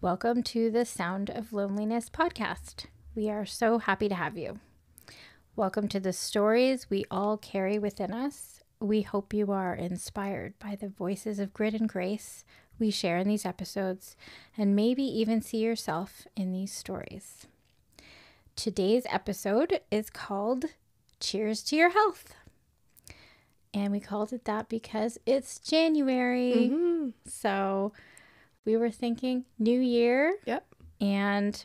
Welcome to the Sound of Loneliness podcast. We are so happy to have you. Welcome to the stories we all carry within us. We hope you are inspired by the voices of grit and grace we share in these episodes, and maybe even see yourself in these stories. Today's episode is called Cheers to Your Health. And we called it that because it's January. So we were thinking new year. Yep. And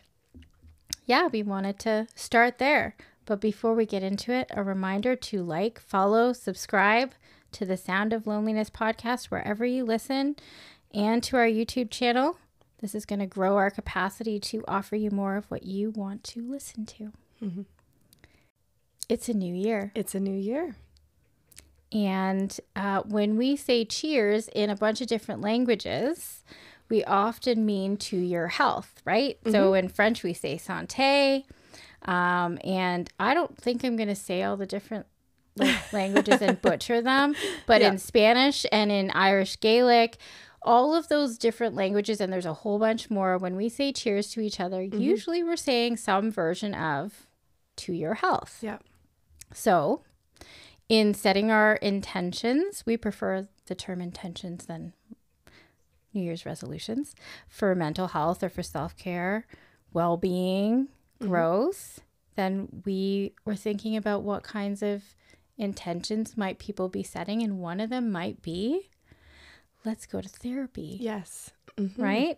yeah, we wanted to start there. But before we get into it, a reminder to like, follow, subscribe to the Sound of Loneliness podcast wherever you listen, and to our YouTube channel. This is going to grow our capacity to offer you more of what you want to listen to. Mm-hmm. It's a new year. It's a new year. And when we say cheers in a bunch of different languages, we often mean to your health, right? Mm-hmm. So in French, we say santé. And I don't think I'm going to say all the different languages and butcher them. But in Spanish and in Irish Gaelic, all of those different languages, and there's a whole bunch more, when we say cheers to each other, usually we're saying some version of to your health. Yeah. So in setting our intentions, we prefer the term intentions than New Year's resolutions for mental health or for self-care, well-being, growth. Then we were thinking about what kinds of intentions might people be setting. And one of them might be, let's go to therapy. Yes. Right?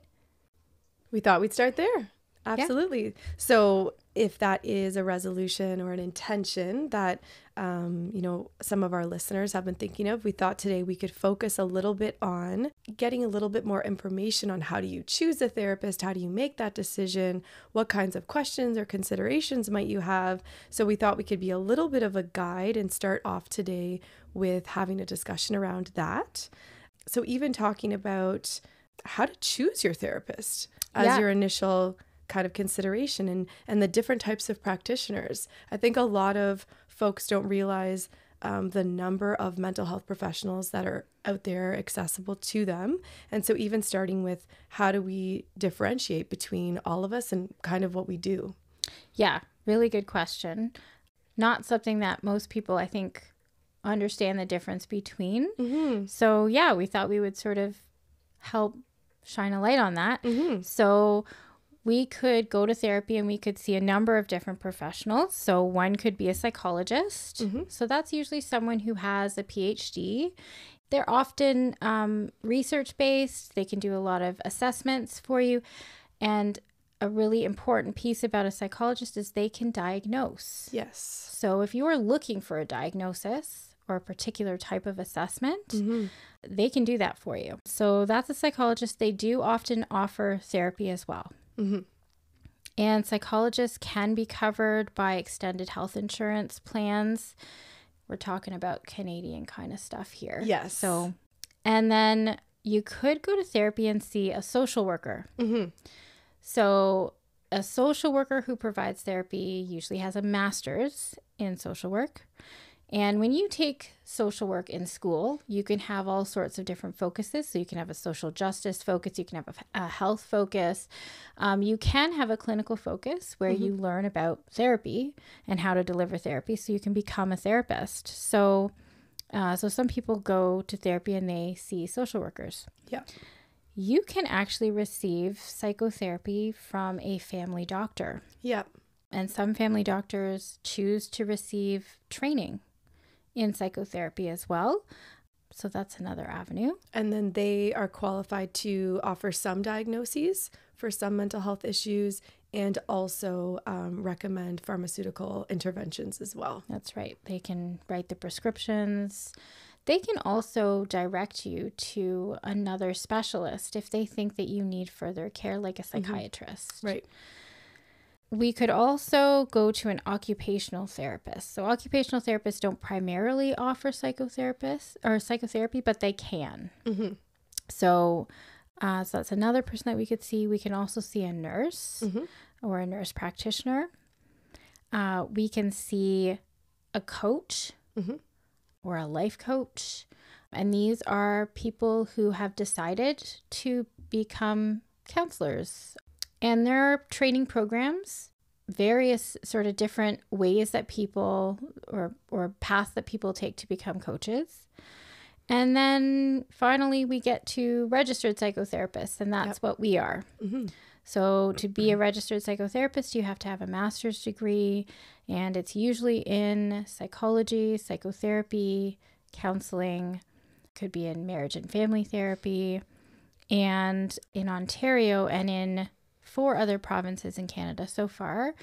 We thought we'd start there. Absolutely. Yeah. So if that is a resolution or an intention that, some of our listeners have been thinking of, we thought today we could focus a little bit on getting a little bit more information on how do you choose a therapist? How do you make that decision? What kinds of questions or considerations might you have? So we thought we could be a little bit of a guide and start off today with having a discussion around that. So even talking about how to choose your therapist as your initial kind of consideration and the different types of practitioners. I think a lot of folks don't realize the number of mental health professionals that are out there accessible to them. And so even starting with how do we differentiate between all of us and kind of what we do? Yeah, really good question. Not something that most people, I think, understand the difference between. So yeah, we thought we would sort of help shine a light on that. So we could go to therapy and we could see a number of different professionals. So one could be a psychologist. So that's usually someone who has a PhD. They're often research-based. They can do a lot of assessments for you. And a really important piece about a psychologist is they can diagnose. Yes. So if you are looking for a diagnosis or a particular type of assessment, they can do that for you. So that's a psychologist. They do often offer therapy as well. And psychologists can be covered by extended health insurance plans. We're talking about Canadian kind of stuff here. Yes. So, and then you could go to therapy and see a social worker. So a social worker who provides therapy usually has a master's in social work. And when you take social work in school, you can have all sorts of different focuses. So you can have a social justice focus, you can have a health focus. You can have a clinical focus where you learn about therapy and how to deliver therapy so you can become a therapist. So some people go to therapy and they see social workers. Yeah. You can actually receive psychotherapy from a family doctor. Yeah. And some family doctors choose to receive training in psychotherapy as well. So that's another avenue. And then they are qualified to offer some diagnoses for some mental health issues and also recommend pharmaceutical interventions as well. That's right. They can write the prescriptions. They can also direct you to another specialist if they think that you need further care, like a psychiatrist. Right. We could also go to an occupational therapist. So occupational therapists don't primarily offer psychotherapy, but they can. So that's another person that we could see. We can also see a nurse or a nurse practitioner. We can see a coach or a life coach. And these are people who have decided to become counselors. And there are training programs, various sort of different ways that people or paths that people take to become coaches. And then finally we get to registered psychotherapists, and that's what we are. Mm-hmm. So to be a registered psychotherapist, you have to have a master's degree, and it's usually in psychology, psychotherapy, counseling, could be in marriage and family therapy. And in Ontario and in 4 other provinces in Canada so far,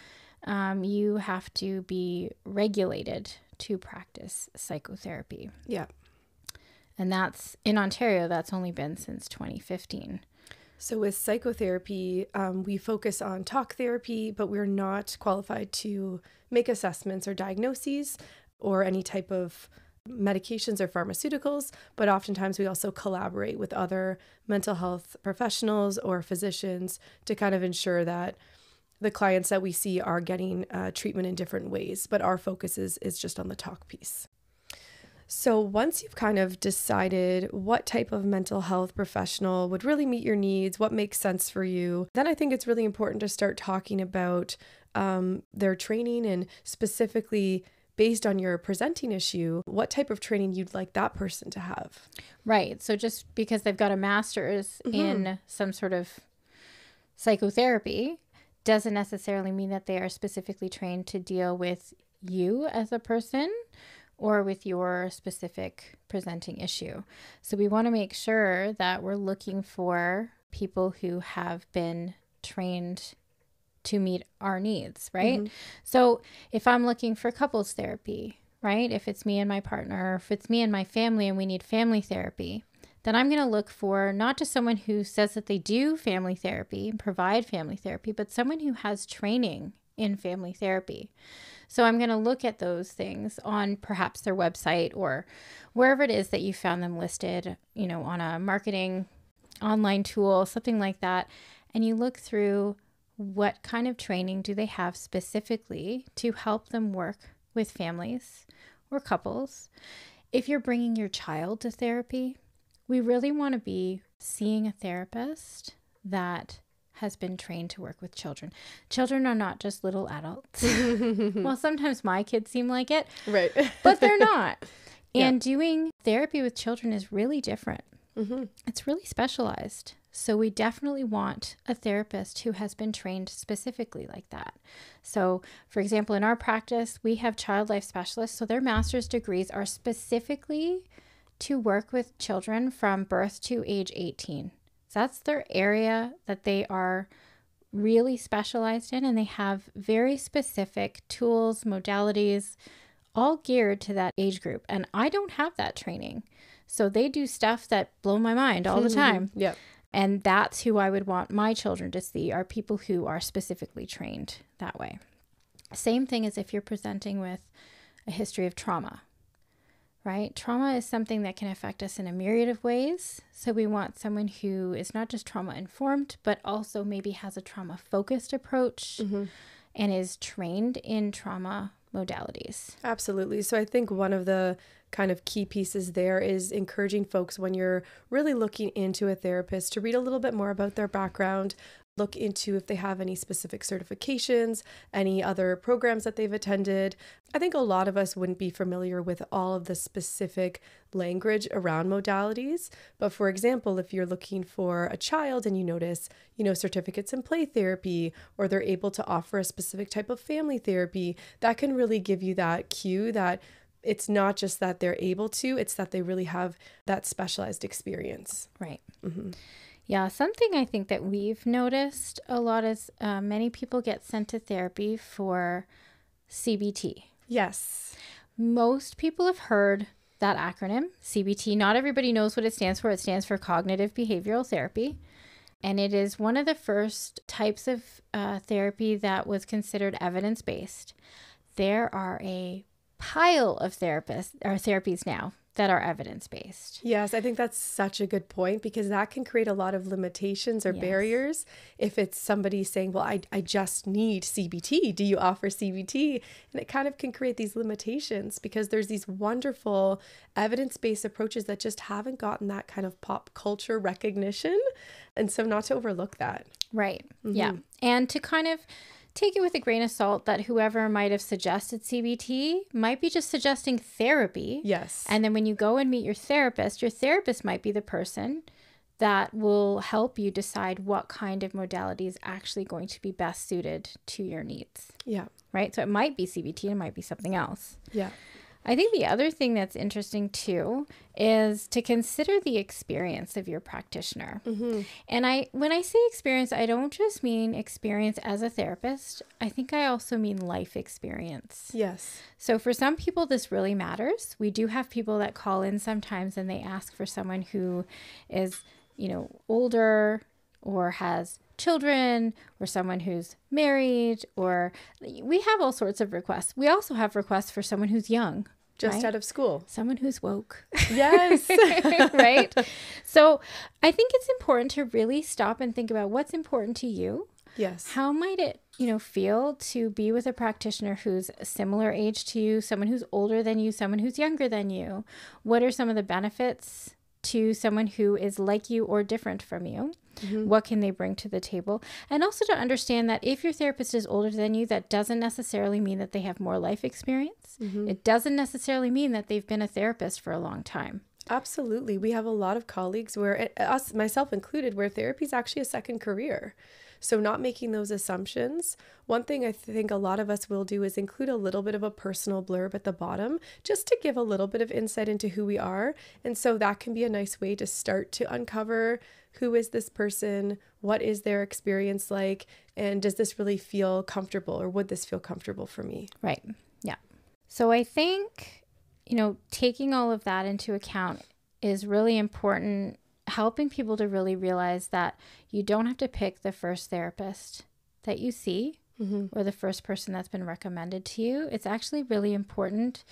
you have to be regulated to practice psychotherapy. Yeah. And that's in Ontario, that's only been since 2015. So with psychotherapy, we focus on talk therapy, but we're not qualified to make assessments or diagnoses or any type of medications or pharmaceuticals, but oftentimes we also collaborate with other mental health professionals or physicians to kind of ensure that the clients that we see are getting treatment in different ways, but our focus is just on the talk piece. So once you've kind of decided what type of mental health professional would really meet your needs, what makes sense for you, then I think it's really important to start talking about their training, and specifically based on your presenting issue, what type of training you'd like that person to have. Right. So just because they've got a master's in some sort of psychotherapy doesn't necessarily mean that they are specifically trained to deal with you as a person or with your specific presenting issue. So we want to make sure that we're looking for people who have been trained to meet our needs, right? Mm-hmm. So if I'm looking for couples therapy, right? If it's me and my partner, if it's me and my family and we need family therapy, then I'm going to look for not just someone who says that they do family therapy and provide family therapy, but someone who has training in family therapy. So I'm going to look at those things on perhaps their website or wherever it is that you found them listed, you know, on a marketing online tool, something like that. And you look through what kind of training do they have specifically to help them work with families or couples. If you're bringing your child to therapy, we really want to be seeing a therapist that has been trained to work with children. Children are not just little adults. Well, sometimes my kids seem like it, right? But they're not. And doing therapy with children is really different. Mm-hmm. It's really specialized. So we definitely want a therapist who has been trained specifically like that. So, for example, in our practice, we have child life specialists. So their master's degrees are specifically to work with children from birth to age 18. So that's their area that they are really specialized in, and they have very specific tools, modalities, all geared to that age group. And I don't have that training. So they do stuff that blow my mind all the time. Yep. And that's who I would want my children to see, are people who are specifically trained that way. Same thing as if you're presenting with a history of trauma. Right? Trauma is something that can affect us in a myriad of ways. So we want someone who is not just trauma informed, but also maybe has a trauma focused approach and is trained in trauma modalities. Absolutely. So I think one of the kind of key pieces there is encouraging folks, when you're really looking into a therapist, to read a little bit more about their background, look into if they have any specific certifications, any other programs that they've attended. I think a lot of us wouldn't be familiar with all of the specific language around modalities. But for example, if you're looking for a child and you notice, certificates in play therapy, or they're able to offer a specific type of family therapy, that can really give you that cue that it's not just that they're able to, it's that they really have that specialized experience. Right. Mm-hmm. Yeah, something I think that we've noticed a lot is many people get sent to therapy for CBT. Yes. Most people have heard that acronym, CBT. Not everybody knows what it stands for. It stands for Cognitive Behavioral Therapy. And it is one of the first types of therapy that was considered evidence-based. There are a pile of therapies now that are evidence-based. Yes, I think that's such a good point, because that can create a lot of limitations or barriers. If it's somebody saying, well, I just need CBT. Do you offer CBT? And it kind of can create these limitations, because there's these wonderful evidence-based approaches that just haven't gotten that kind of pop culture recognition. And so not to overlook that. Right. Yeah. And to kind of take it with a grain of salt that whoever might have suggested CBT might be just suggesting therapy. Yes. And then when you go and meet your therapist might be the person that will help you decide what kind of modality is actually going to be best suited to your needs. Yeah. Right? So it might be CBT, it might be something else. Yeah. I think the other thing that's interesting too is to consider the experience of your practitioner. And when I say experience, I don't just mean experience as a therapist. I think I also mean life experience. Yes. So for some people, this really matters. We do have people that call in sometimes and they ask for someone who is, older or has children, or someone who's married, or we have all sorts of requests. We also have requests for someone who's young, just out of school, someone who's woke. Yes. Right. So I think it's important to really stop and think about what's important to you. Yes. How might it, feel to be with a practitioner who's a similar age to you, someone who's older than you, someone who's younger than you? What are some of the benefits to someone who is like you or different from you? What can they bring to the table? And also to understand that if your therapist is older than you, that doesn't necessarily mean that they have more life experience. It doesn't necessarily mean that they've been a therapist for a long time. Absolutely. We have a lot of colleagues where, myself included, where therapy is actually a second career. So not making those assumptions. One thing I think a lot of us will do is include a little bit of a personal blurb at the bottom, just to give a little bit of insight into who we are. And so that can be a nice way to start to uncover, who is this person? What is their experience like? And does this really feel comfortable, or would this feel comfortable for me? Right. Yeah. So I think, taking all of that into account is really important, helping people to really realize that you don't have to pick the first therapist that you see or the first person that's been recommended to you. It's actually really important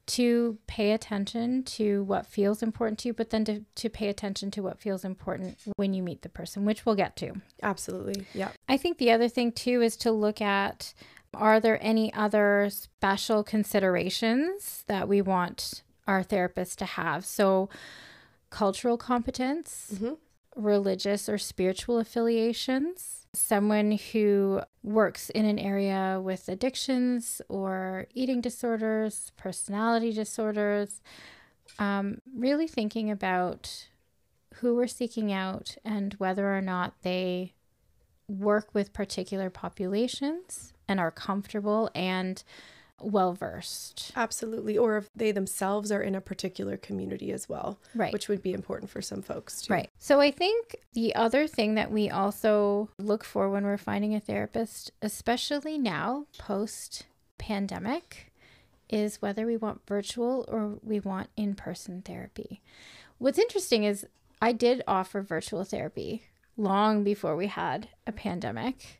to pay attention to what feels important to you, but then to pay attention to what feels important when you meet the person, which we'll get to. Absolutely. Yeah. I think the other thing too is to look at, are there any other special considerations that we want our therapist to have? So cultural competence, religious or spiritual affiliations, someone who works in an area with addictions or eating disorders, personality disorders, really thinking about who we're seeking out and whether or not they work with particular populations and are comfortable and well-versed. Absolutely. Or if they themselves are in a particular community as well, right, which would be important for some folks too. Right. So I think the other thing that we also look for when we're finding a therapist, especially now post-pandemic, is whether we want virtual or we want in-person therapy. What's interesting is I did offer virtual therapy long before we had a pandemic.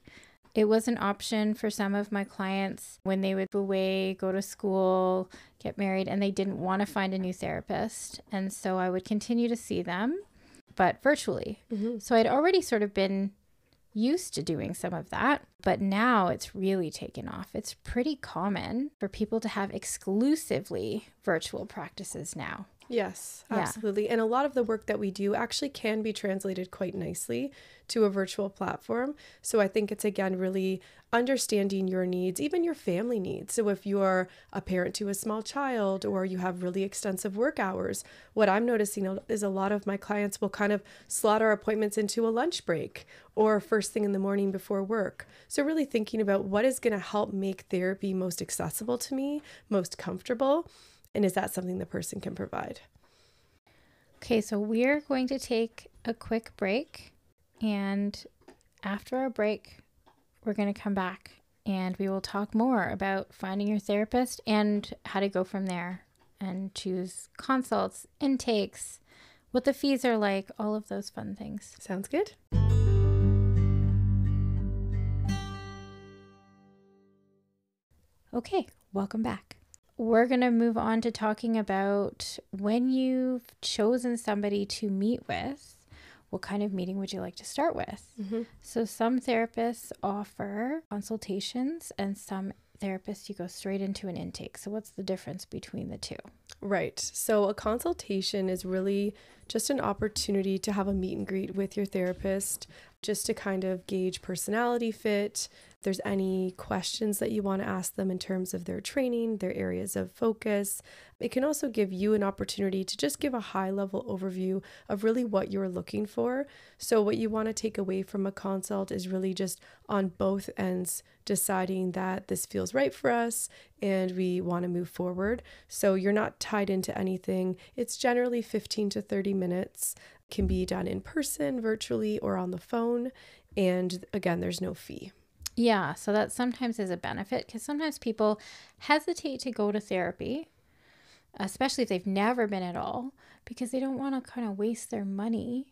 It was an option for some of my clients when they would go away, go to school, get married, and they didn't want to find a new therapist. And so I would continue to see them, but virtually. So I'd already sort of been used to doing some of that, but now it's really taken off. It's pretty common for people to have exclusively virtual practices now. Yes, absolutely. Yeah. And a lot of the work that we do actually can be translated quite nicely to a virtual platform. So I think it's, again, really understanding your needs, even your family needs. So if you're a parent to a small child or you have really extensive work hours, what I'm noticing is a lot of my clients will kind of slot our appointments into a lunch break or first thing in the morning before work. So really thinking about what is going to help make therapy most accessible to me, most comfortable. And is that something the person can provide? Okay, so we're going to take a quick break. And after our break, we're going to come back and we will talk more about finding your therapist and how to go from there and choose consults, intakes, what the fees are like, all of those fun things. Sounds good. Okay, welcome back. we're going to move on to talking about when you've chosen somebody to meet with, what kind of meeting would you like to start with? So some therapists offer consultations and some therapists you go straight into an intake. So what's the difference between the two? Right. So a consultation is really just an opportunity to have a meet and greet with your therapist, just to kind of gauge personality fit. If there's any questions that you want to ask them in terms of their training, their areas of focus. It can also give you an opportunity to just give a high-level overview of really what you're looking for. So what you want to take away from a consult is really just on both ends deciding that this feels right for us and we want to move forward. So you're not tied into anything. It's generally 15 to 30 minutes. Can be done in person, virtually, or on the phone. And again, there's no fee. Yeah, so that sometimes is a benefit because sometimes people hesitate to go to therapy, especially if they've never been at all, because they don't want to kind of waste their money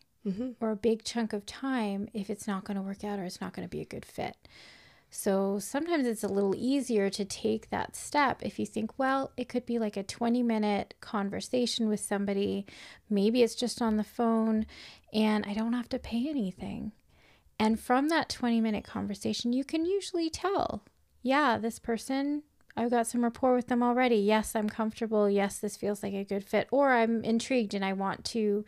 or a big chunk of time if it's not going to work out or it's not going to be a good fit. So sometimes it's a little easier to take that step if you think, well, it could be like a 20-minute conversation with somebody. Maybe it's just on the phone and I don't have to pay anything. And from that 20-minute conversation, you can usually tell, yeah, this person, I've got some rapport with them already. Yes, I'm comfortable. Yes, this feels like a good fit. Or I'm intrigued and I want to,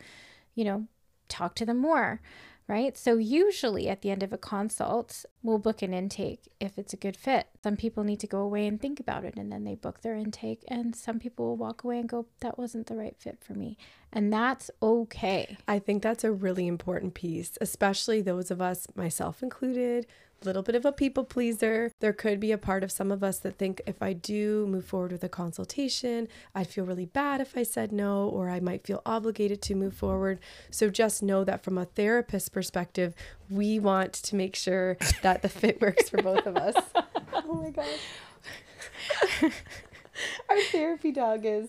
talk to them more. Right? So usually at the end of a consult, we'll book an intake if it's a good fit. Some people need to go away and think about it and then they book their intake, and some people will walk away and go, that wasn't the right fit for me. And that's okay. I think that's a really important piece, especially those of us, myself included, a little bit of a people pleaser. There could be a part of some of us that think if I do move forward with a consultation, I'd feel really bad if I said no, or I might feel obligated to move forward. So just know that from a therapist perspective, we want to make sure that the fit works for both of us. Oh my gosh. Our therapy dog is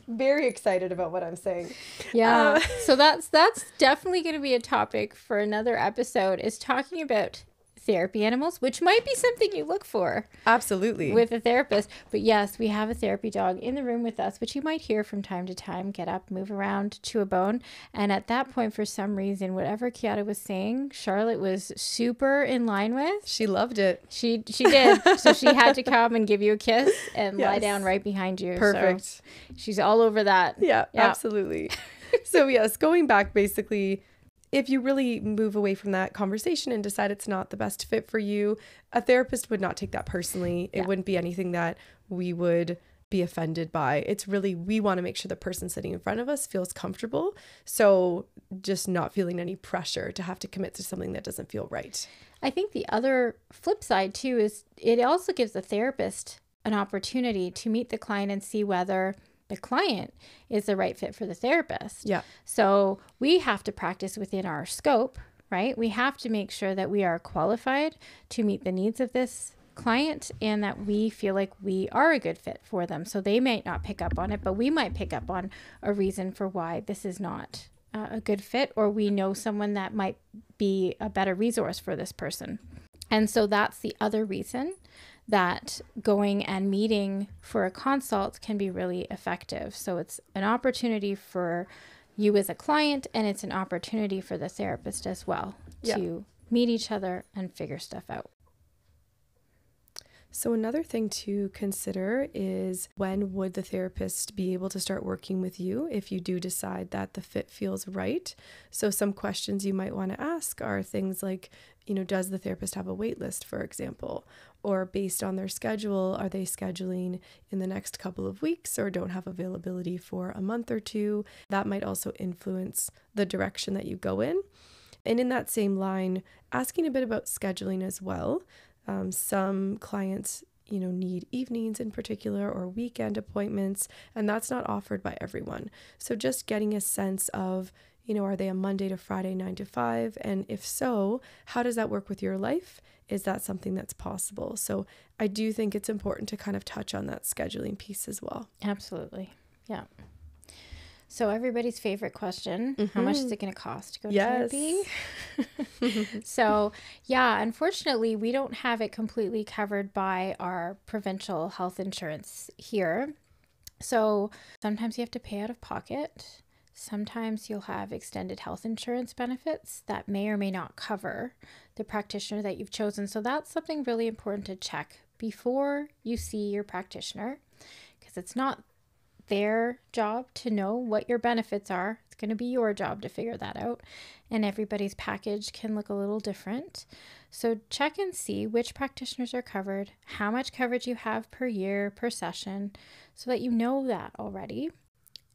very excited about what I'm saying. Yeah. So that's definitely going to be a topic for another episode, is talking about therapy animals, which might be something you look for. Absolutely. With a therapist. But yes, we have a therapy dog in the room with us, which you might hear from time to time, get up, move around, chew a bone. And at that point, for some reason, whatever Kiara was saying, Charlotte was super in line with. She loved it. She did. So she had to come and give you a kiss and lie down right behind you. Perfect. So she's all over that. Yeah. Absolutely. So yes, going back, basically, if you really move away from that conversation and decide it's not the best fit for you, a therapist would not take that personally. It wouldn't be anything that we would be offended by. It's really, we want to make sure the person sitting in front of us feels comfortable. So just not feeling any pressure to have to commit to something that doesn't feel right. I think the other flip side too is it also gives the therapist an opportunity to meet the client and see whether the client is the right fit for the therapist. Yeah. So we have to practice within our scope, right? We have to make sure that we are qualified to meet the needs of this client and that we feel like we are a good fit for them. So they might not pick up on it, but we might pick up on a reason for why this is not a good fit, or we know someone that might be a better resource for this person. And so that's the other reason that going and meeting for a consult can be really effective. So it's an opportunity for you as a client, and it's an opportunity for the therapist as well to meet each other and figure stuff out. So another thing to consider is, when would the therapist be able to start working with you if you do decide that the fit feels right? So some questions you might want to ask are things like, does the therapist have a wait list, for example? Or based on their schedule, are they scheduling in the next couple of weeks or don't have availability for a month or two? That might also influence the direction that you go in. And in that same line, asking a bit about scheduling as well. Some clients, need evenings in particular or weekend appointments, and that's not offered by everyone. So just getting a sense of, are they a Monday to Friday 9 to 5? And if so, how does that work with your life? Is that something that's possible? So I do think it's important to kind of touch on that scheduling piece as well. Absolutely. Yeah. So everybody's favorite question, how much is it going to cost to go to Yes. therapy? So yeah, unfortunately, we don't have it completely covered by our provincial health insurance here. So sometimes you have to pay out of pocket. Sometimes you'll have extended health insurance benefits that may or may not cover the practitioner that you've chosen. So that's something really important to check before you see your practitioner, because it's not their job to know what your benefits are. It's going to be your job to figure that out. And everybody's package can look a little different. So check and see which practitioners are covered, how much coverage you have per year, per session, so that you know that already.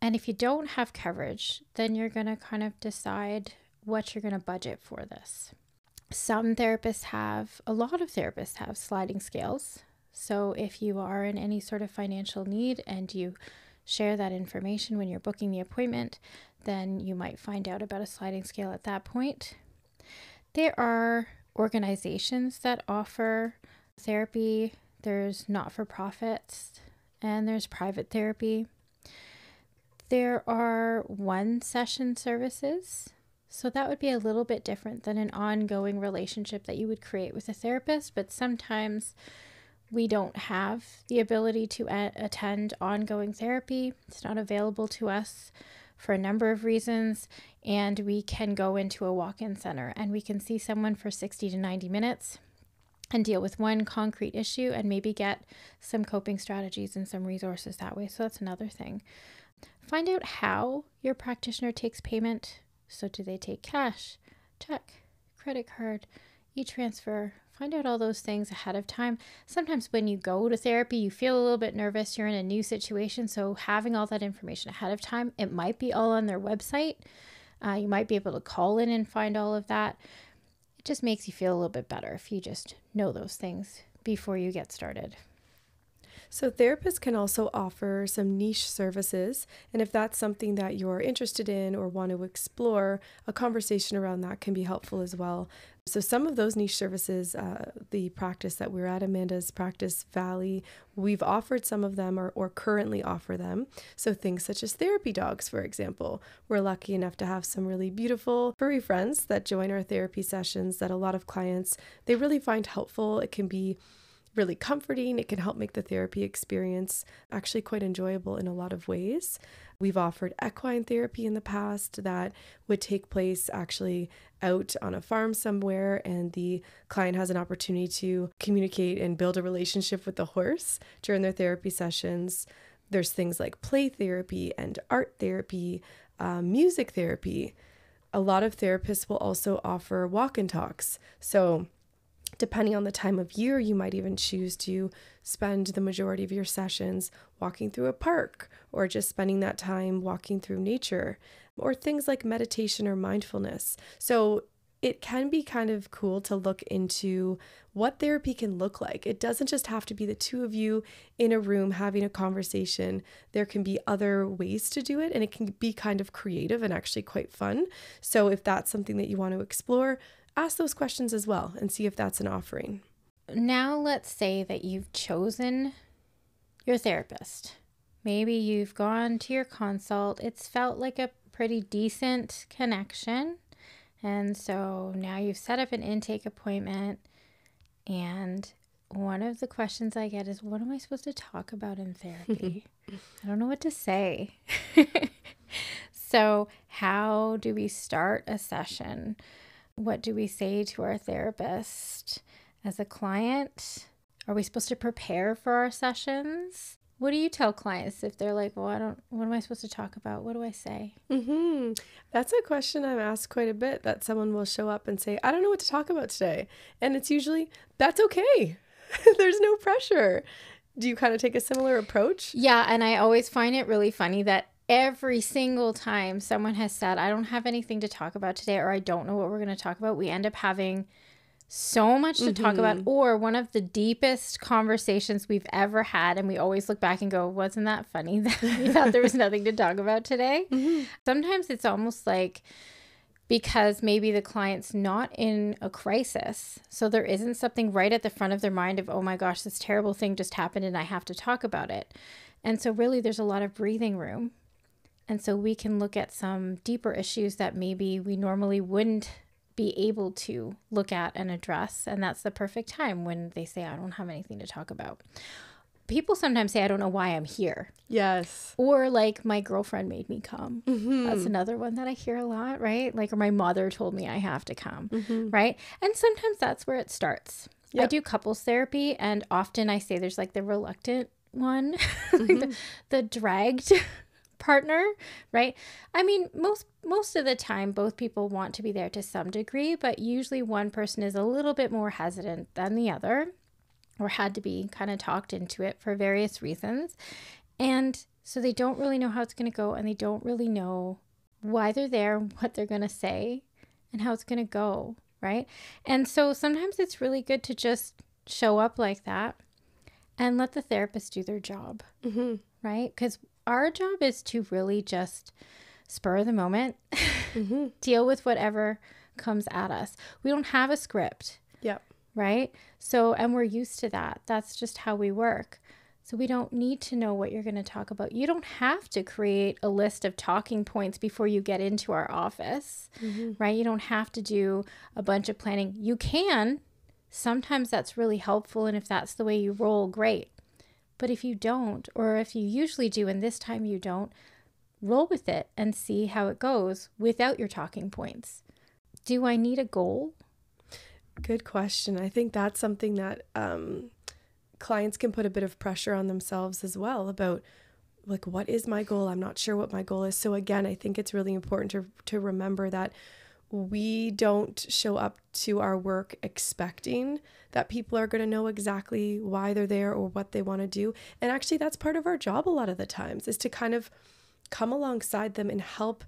And if you don't have coverage, then you're going to kind of decide what you're going to budget for this. Some therapists have, a lot of therapists have sliding scales. So if you are in any sort of financial need and you share that information when you're booking the appointment, then you might find out about a sliding scale at that point. There are organizations that offer therapy. There's not-for-profits and there's private therapy. There are one-session services. So that would be a little bit different than an ongoing relationship that you would create with a therapist, but sometimes we don't have the ability to attend ongoing therapy. It's not available to us for a number of reasons, and we can go into a walk-in center and we can see someone for 60 to 90 minutes and deal with one concrete issue and maybe get some coping strategies and some resources that way. So that's another thing. Find out how your practitioner takes payment. So do they take cash, check, credit card, e-transfer? Find out all those things ahead of time. Sometimes when you go to therapy, you feel a little bit nervous. You're in a new situation. So having all that information ahead of time, it might be all on their website. You might be able to call in and find all of that. It just makes you feel a little bit better if you just know those things before you get started. So therapists can also offer some niche services. And if that's something that you're interested in or want to explore, a conversation around that can be helpful as well. So some of those niche services, the practice that we're at, Amanda's Practice Valley, we've offered some of them or currently offer them. So things such as therapy dogs, for example. We're lucky enough to have some really beautiful furry friends that join our therapy sessions that a lot of clients, they really find helpful. It can be really comforting. It can help make the therapy experience actually quite enjoyable in a lot of ways. We've offered equine therapy in the past that would take place actually out on a farm somewhere, and the client has an opportunity to communicate and build a relationship with the horse during their therapy sessions. There's things like play therapy and art therapy, music therapy. A lot of therapists will also offer walk and talks. So depending on the time of year, you might even choose to spend the majority of your sessions walking through a park or just spending that time walking through nature, or things like meditation or mindfulness. So it can be kind of cool to look into what therapy can look like. It doesn't just have to be the two of you in a room having a conversation. There can be other ways to do it, and it can be kind of creative and actually quite fun. So if that's something that you want to explore, ask those questions as well and see if that's an offering. Now let's say that you've chosen your therapist. Maybe you've gone to your consult. It's felt like a pretty decent connection. And so now you've set up an intake appointment. And one of the questions I get is, what am I supposed to talk about in therapy? I don't know what to say. So how do we start a session? What do we say to our therapist? As a client, are we supposed to prepare for our sessions? What do you tell clients if they're like, well, what am I supposed to talk about? What do I say? That's a question I'm asked quite a bit, that someone will show up and say, I don't know what to talk about today. And it's usually, that's okay. There's no pressure. Do you kind of take a similar approach? Yeah. And I always find it really funny that every single time someone has said, I don't have anything to talk about today, or I don't know what we're going to talk about, we end up having so much to talk about, or one of the deepest conversations we've ever had. And we always look back and go, wasn't that funny that we thought there was nothing to talk about today? Sometimes it's almost like, because maybe the client's not in a crisis, so there isn't something right at the front of their mind of, oh my gosh, this terrible thing just happened and I have to talk about it. And so really there's a lot of breathing room And so we can look at some deeper issues that maybe we normally wouldn't be able to look at and address. And that's the perfect time when they say, I don't have anything to talk about. People sometimes say, I don't know why I'm here. Yes. Or like, my girlfriend made me come. That's another one that I hear a lot, right? Like, or my mother told me I have to come, right? And sometimes that's where it starts. Yep. I do couples therapy, and often I say there's like the reluctant one, like the dragged partner, right? I mean, most of the time, both people want to be there to some degree, but usually one person is a little bit more hesitant than the other, or had to be kind of talked into it for various reasons. And so they don't really know how it's going to go, and they don't really know why they're there, what they're going to say, and how it's going to go, right? And so sometimes it's really good to just show up like that and let the therapist do their job, right? Because our job is to really just spur of the moment, deal with whatever comes at us. We don't have a script. Yep. Right? So, and we're used to that. That's just how we work. So we don't need to know what you're going to talk about. You don't have to create a list of talking points before you get into our office, right? You don't have to do a bunch of planning. You can. Sometimes that's really helpful. And if that's the way you roll, great. But if you don't, or if you usually do, and this time you don't, roll with it and see how it goes without your talking points. Do I need a goal? Good question. I think that's something that clients can put a bit of pressure on themselves as well about, like, what is my goal? I'm not sure what my goal is. So again, I think it's really important to remember that we don't show up to our work expecting that people are going to know exactly why they're there or what they want to do. And actually, that's part of our job a lot of the times, is to kind of come alongside them and help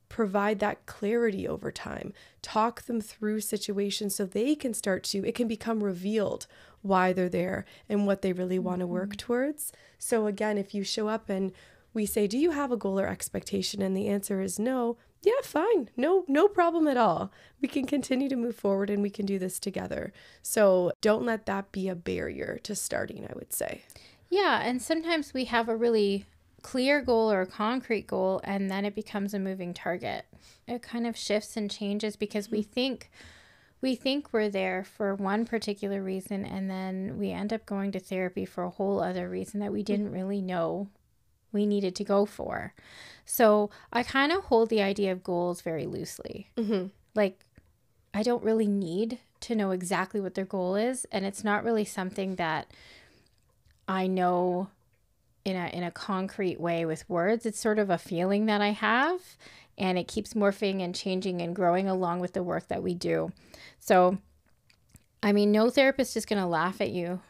provide that clarity over time, talk them through situations so they can it can become revealed why they're there and what they really want to work towards. So again, if you show up and we say, do you have a goal or expectation? And the answer is no. Yeah, fine. No problem at all. We can continue to move forward and we can do this together. So don't let that be a barrier to starting, I would say. Yeah. And sometimes we have a really clear goal or a concrete goal, and then it becomes a moving target. It kind of shifts and changes because we think we're there for one particular reason, and then we end up going to therapy for a whole other reason that we didn't really know we needed to go for. So I kind of hold the idea of goals very loosely. Like, I don't really need to know exactly what their goal is, and it's not really something that I know in a concrete way with words. It's sort of a feeling that I have, and it keeps morphing and changing and growing along with the work that we do. So, I mean, no therapist is going to laugh at you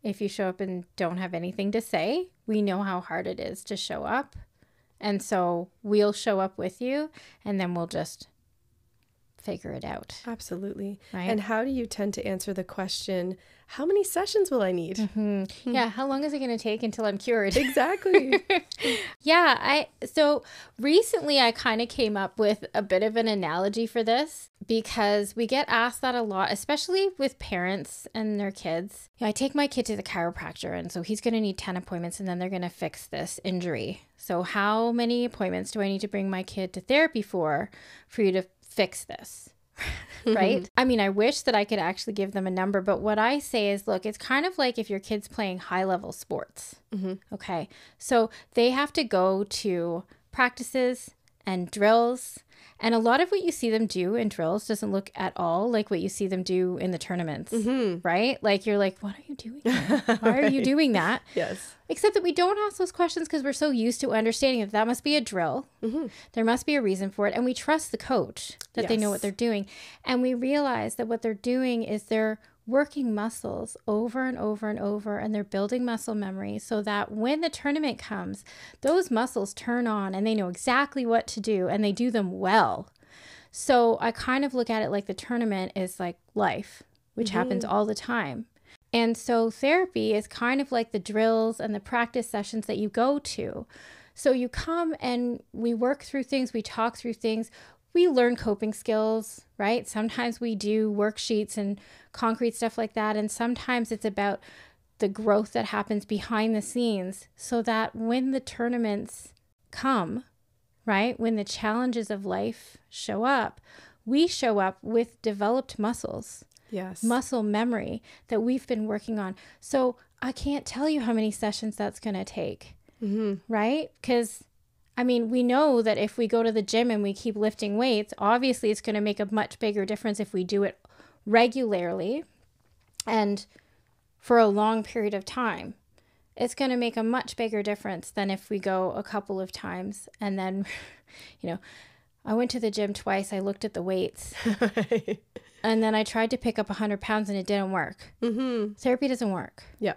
if you show up and don't have anything to say. We know how hard it is to show up. And so we'll show up with you, and then we'll just figure it out. Absolutely. Right? And how do you tend to answer the question, how many sessions will I need? Yeah. How long is it going to take until I'm cured? Exactly. Yeah. So recently I kind of came up with a bit of an analogy for this, because we get asked that a lot, especially with parents and their kids. I take my kid to the chiropractor, and so he's going to need 10 appointments, and then they're going to fix this injury. So how many appointments do I need to bring my kid to therapy for you to fix this? Right? I mean, I wish that I could actually give them a number, but what I say is, look, it's kind of like if your kid's playing high level sports. Okay. So they have to go to practices and drills, and a lot of what you see them do in drills doesn't look at all like what you see them do in the tournaments, right? Like, you're like, what are you doing? Why are you doing that? Yes. Except that we don't ask those questions because we're so used to understanding that must be a drill. There must be a reason for it. And we trust the coach that they know what they're doing. And we realize that what they're doing is they're working muscles over and over and over, and they're building muscle memory so that when the tournament comes, those muscles turn on and they know exactly what to do, and they do them well. So I kind of look at it like the tournament is like life, which happens all the time. And so therapy is kind of like the drills and the practice sessions that you go to. So you come and we work through things, we talk through things, we learn coping skills, right? Sometimes we do worksheets and concrete stuff like that. And sometimes it's about the growth that happens behind the scenes so that when the tournaments come, right? When the challenges of life show up, we show up with developed muscles. Yes. Muscle memory that we've been working on. So I can't tell you how many sessions that's going to take, right? Because, I mean, we know that if we go to the gym and we keep lifting weights, obviously it's going to make a much bigger difference if we do it regularly and for a long period of time. It's going to make a much bigger difference than if we go a couple of times and then, you know, I went to the gym twice. I looked at the weights. Right. And then I tried to pick up 100 pounds and it didn't work. Therapy doesn't work. Yeah.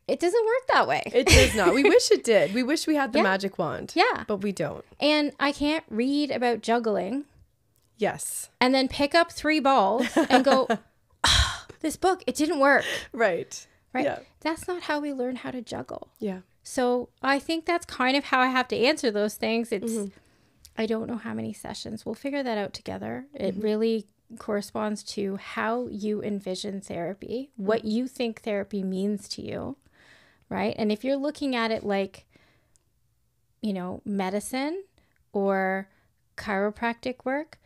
It doesn't work that way. It does not. We wish it did. We wish we had the magic wand. Yeah. But we don't. And I can't read about juggling. Yes. And then pick up 3 balls and go, oh, this book, it didn't work. Right. Right. Yeah. That's not how we learn how to juggle. Yeah. So I think that's kind of how I have to answer those things. It's, I don't know how many sessions. We'll figure that out together. It really corresponds to how you envision therapy, what you think therapy means to you, right? And if you're looking at it like, you know, medicine or chiropractic work,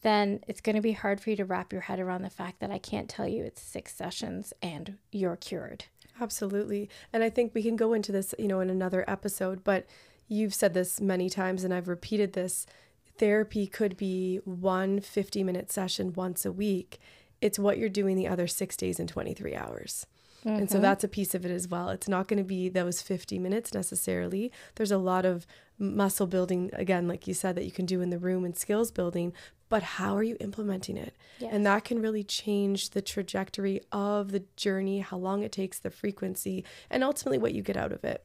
then it's going to be hard for you to wrap your head around the fact that I can't tell you it's 6 sessions and you're cured. Absolutely. And I think we can go into this, you know, in another episode, but you've said this many times and I've repeated this. Therapy could be 1 50-minute session once a week. It's what you're doing the other 6 days and 23 hours. And so that's a piece of it as well. It's not going to be those 50 minutes necessarily. There's a lot of muscle building, again, like you said, that you can do in the room and skills building, but how are you implementing it? Yes. And that can really change the trajectory of the journey, how long it takes, the frequency, and ultimately what you get out of it.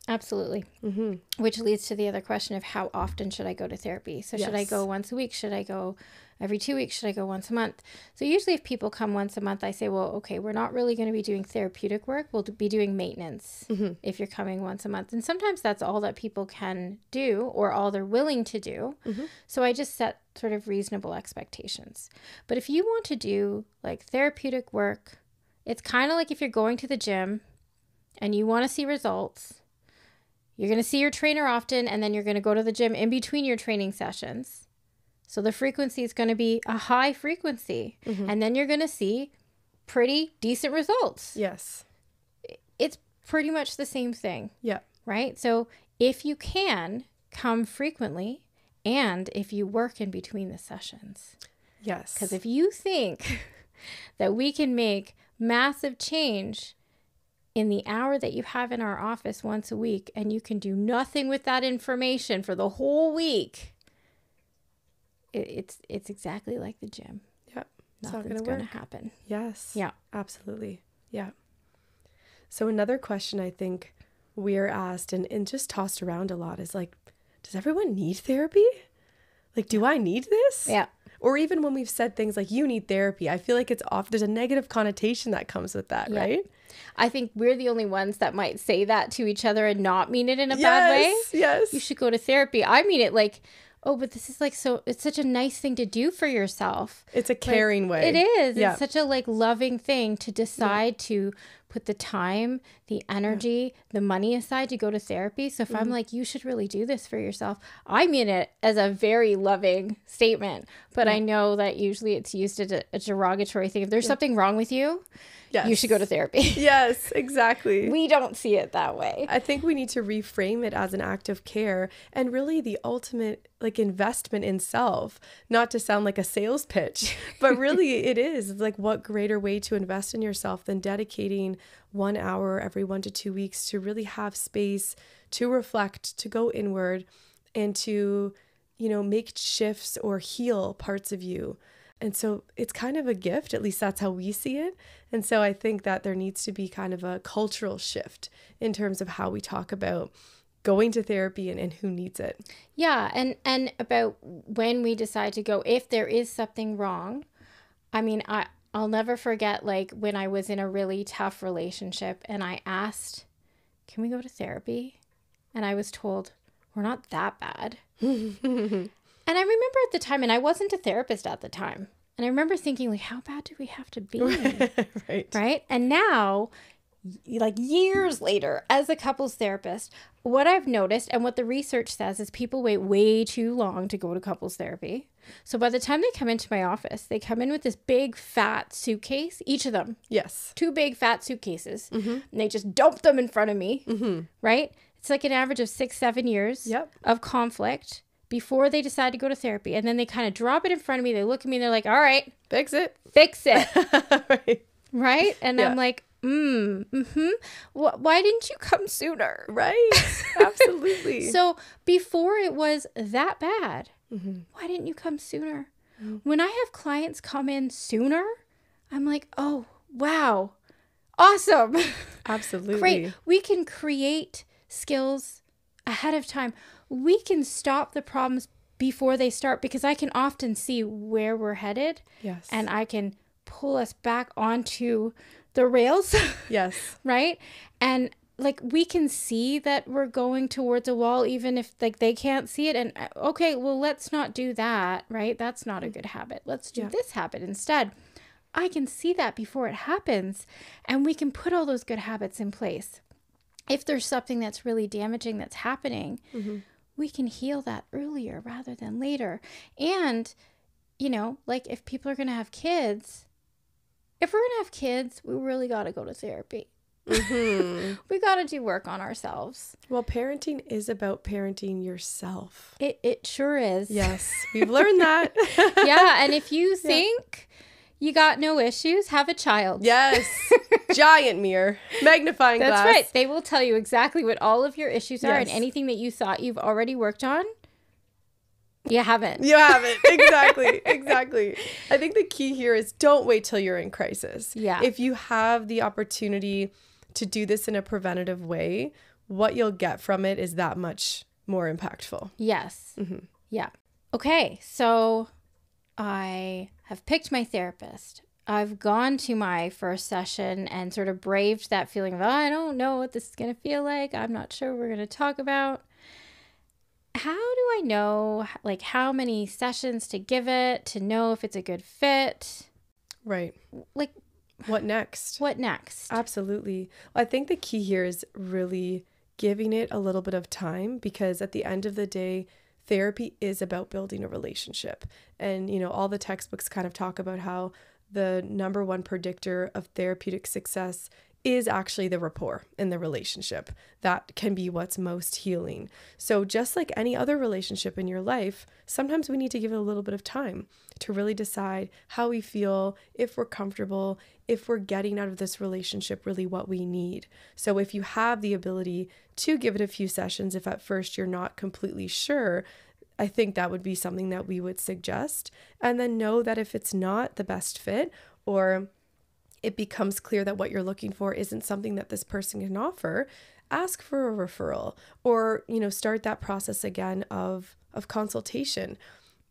Absolutely. Which leads to the other question of how often should I go to therapy? So should I go once a week? Should I go every 2 weeks? Should I go once a month? So usually if people come once a month, I say, well, okay, we're not really going to be doing therapeutic work. We'll be doing maintenance if you're coming once a month. And sometimes that's all that people can do or all they're willing to do. So I just set sort of reasonable expectations. But if you want to do like therapeutic work, it's kind of like if you're going to the gym and you want to see results. You're going to see your trainer often, and then you're going to go to the gym in between your training sessions. So the frequency is going to be a high frequency, and then you're going to see pretty decent results. Yes. It's pretty much the same thing. Yeah. Right? So if you can come frequently, and if you work in between the sessions. Yes. Because if you think that we can make massive change in the hour that you have in our office once a week, and you can do nothing with that information for the whole week, it's exactly like the gym. Yeah. It's Nothing's going to happen. Yes. Yeah. Absolutely. Yeah. So another question I think we're asked and just tossed around a lot is like, does everyone need therapy? Like, do I need this? Yeah. Or even when we've said things like, you need therapy, I feel like it's off. There's a negative connotation that comes with that, right? I think we're the only ones that might say that to each other and not mean it in a bad way. Yes. You should go to therapy. I mean it like, oh, but this is like, so it's such a nice thing to do for yourself. It's a caring way. It is. Yeah. It's such a like loving thing to decide to put the time, the energy, the money aside to go to therapy. So if I'm like, you should really do this for yourself, I mean it as a very loving statement. But I know that usually it's used as a derogatory thing. If there's something wrong with you, you should go to therapy. Yes, exactly. We don't see it that way. I think we need to reframe it as an act of care and really the ultimate like investment in self, not to sound like a sales pitch, but really it is. It's like, what greater way to invest in yourself than dedicating 1 hour every 1 to 2 weeks to really have space to reflect, to go inward, and to, you know, make shifts or heal parts of you. And so it's kind of a gift, at least that's how we see it. And so I think that there needs to be kind of a cultural shift in terms of how we talk about going to therapy and who needs it. Yeah. And about when we decide to go, if there is something wrong. I mean, I'll never forget like when I was in a really tough relationship and I asked, can we go to therapy? And I was told, we're not that bad. And I remember at the time, and I wasn't a therapist at the time, and I remember thinking, like, how bad do we have to be? Right. Right? And now, like years later as a couples therapist, what I've noticed and what the research says is people wait way too long to go to couples therapy. So by the time they come into my office, they come in with this big fat suitcase, each of them. Yes. 2 big fat suitcases. And they just dump them in front of me, right? It's like an average of 6-7 years of conflict before they decide to go to therapy. And then they kind of drop it in front of me. They look at me and they're like, all right. Fix it. Right? And I'm like, why didn't you come sooner? Right. Absolutely. So before it was that bad, why didn't you come sooner? When I have clients come in sooner, I'm like, oh, wow. Awesome. Absolutely. Great. We can create skills ahead of time. We can stop the problems before they start because I can often see where we're headed. Yes. And I can pull us back onto the rails. Yes. Right? And like we can see that we're going towards a wall even if like they can't see it. And okay, well, let's not do that, right? That's not a good habit. Let's do this habit instead. I can see that before it happens and we can put all those good habits in place. If there's something that's really damaging that's happening, we can heal that earlier rather than later. And, you know, like if people are going to have kids, we really got to go to therapy. We got to do work on ourselves. Well, parenting is about parenting yourself. It sure is. Yes, we've learned that. Yeah, and if you think you got no issues, have a child. Yes, giant mirror, magnifying glass. That's right. They will tell you exactly what all of your issues are and anything that you thought you've already worked on. You haven't. You haven't. Exactly. Exactly. I think the key here is don't wait till you're in crisis. Yeah. If you have the opportunity to do this in a preventative way, what you'll get from it is that much more impactful. Yes. Yeah. Okay. So I have picked my therapist. I've gone to my first session and sort of braved that feeling of, oh, I don't know what this is going to feel like. I'm not sure what we're going to talk about. How do I know, like, how many sessions to give it to know if it's a good fit? Right. Like, what next? What next? Absolutely. Well, I think the key here is really giving it a little bit of time because at the end of the day, therapy is about building a relationship. And, you know, all the textbooks kind of talk about how the number one predictor of therapeutic success is actually the rapport in the relationship. That can be what's most healing. So just like any other relationship in your life, sometimes we need to give it a little bit of time to really decide how we feel, if we're comfortable, if we're getting out of this relationship really what we need. So if you have the ability to give it a few sessions, if at first you're not completely sure, I think that would be something that we would suggest. And then know that if it's not the best fit or it becomes clear that what you're looking for isn't something that this person can offer, ask for a referral or, you know, start that process again of consultation.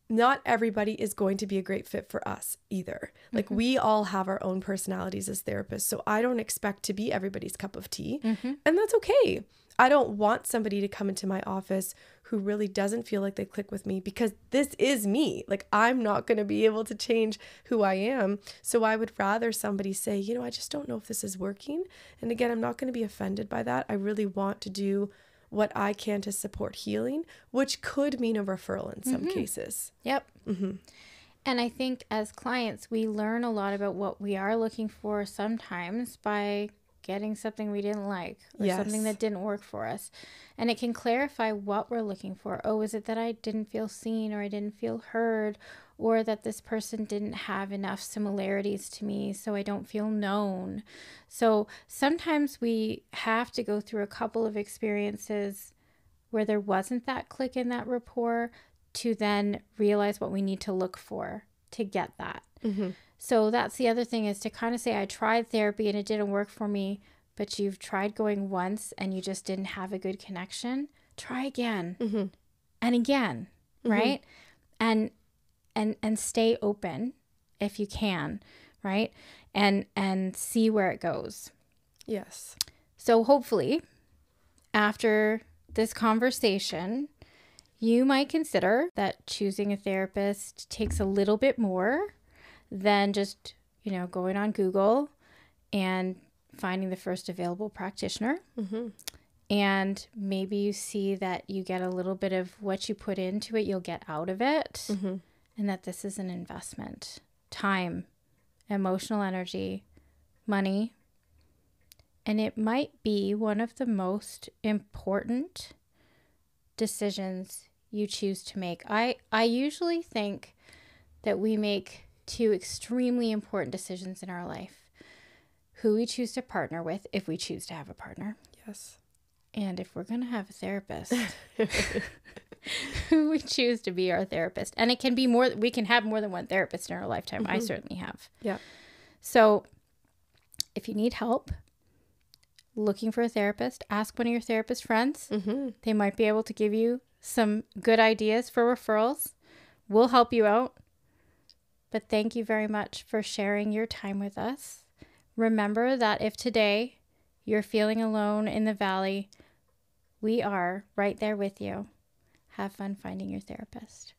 Not everybody is going to be a great fit for us either. Like we all have our own personalities as therapists. So I don't expect to be everybody's cup of tea. And that's okay. I don't want somebody to come into my office who really doesn't feel like they click with me because this is me. Like I'm not going to be able to change who I am. So I would rather somebody say, you know, I just don't know if this is working. And again, I'm not going to be offended by that. I really want to do what I can to support healing, which could mean a referral in some cases. Yep. And I think as clients, we learn a lot about what we are looking for sometimes by getting something we didn't like or something that didn't work for us. And it can clarify what we're looking for. Oh, is it that I didn't feel seen or I didn't feel heard or that this person didn't have enough similarities to me so I don't feel known? So sometimes we have to go through a couple of experiences where there wasn't that click in that rapport to then realize what we need to look for to get that. So that's the other thing is to kind of say, I tried therapy and it didn't work for me, but you've tried going once and you just didn't have a good connection. Try again and again, right? And stay open if you can, right? And see where it goes. Yes. So hopefully after this conversation, you might consider that choosing a therapist takes a little bit more than just, you know, going on Google and finding the first available practitioner. Mm-hmm. And maybe you see that you get a little bit of what you put into it, you'll get out of it. Mm-hmm. And that this is an investment. Time, emotional energy, money. And it might be one of the most important decisions you choose to make. I usually think that we make two extremely important decisions in our life. Who we choose to partner with, if we choose to have a partner. Yes. And if we're going to have a therapist, who we choose to be our therapist. And it can be more, we can have more than one therapist in our lifetime. Mm-hmm. I certainly have. Yeah. So if you need help looking for a therapist, ask one of your therapist friends. Mm-hmm. They might be able to give you some good ideas for referrals. We'll help you out. But thank you very much for sharing your time with us. Remember that if today you're feeling alone in the valley, we are right there with you. Have fun finding your therapist.